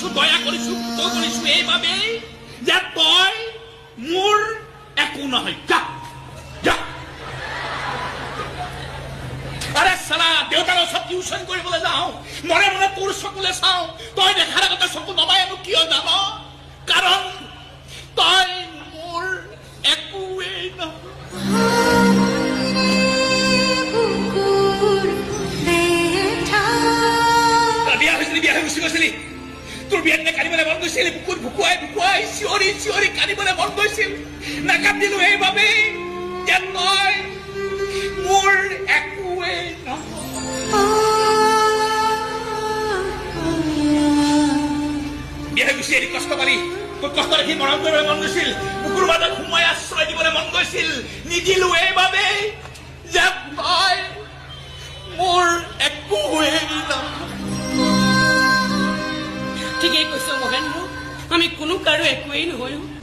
কৰিছো দয়া কৰিছো পুত কৰিছো এইবাবেই যে তই মোৰ একো নহয় যা যা আৰে সালা দেউতাৰ ওচৰত টিউচন কৰিবলৈ যাওঁ মনে মনে তোৰ চকুলে চাওঁ তই দেখাৰ আগতে চকু নমাই আনো কিয় জান কাৰণ তই মোৰ একোৱেই নহয় বিয়া হৈছিলি বিয়া হৈ গুচি গৈছিলি তোৰ বিয়াত নে কান্দিবলৈ মন গৈছিল বুকুত ভুকুৱাই ভুকুৱাই চিঞৰি চিঞৰি কান্দিবলৈ মন গৈছিল নাকান্দিলো এইবাবেই যে তই মোৰ একোৱেই বিয়া হৈ গুচি আহি কষ্ট পালি তোৰ কষ্ট দেখি মৰম কৰিবলৈ মন গৈছিল বুকুৰ মাজত সোমাই আশ্ৰয় দিবলৈ মন গৈছিল নিদিলো এইবাবেই যে তই মোৰ একোৱেই নহয় ঠিকেই কৈছ মহেন্দ্ৰ আমি কোনো কাৰো একোৱেই নহয়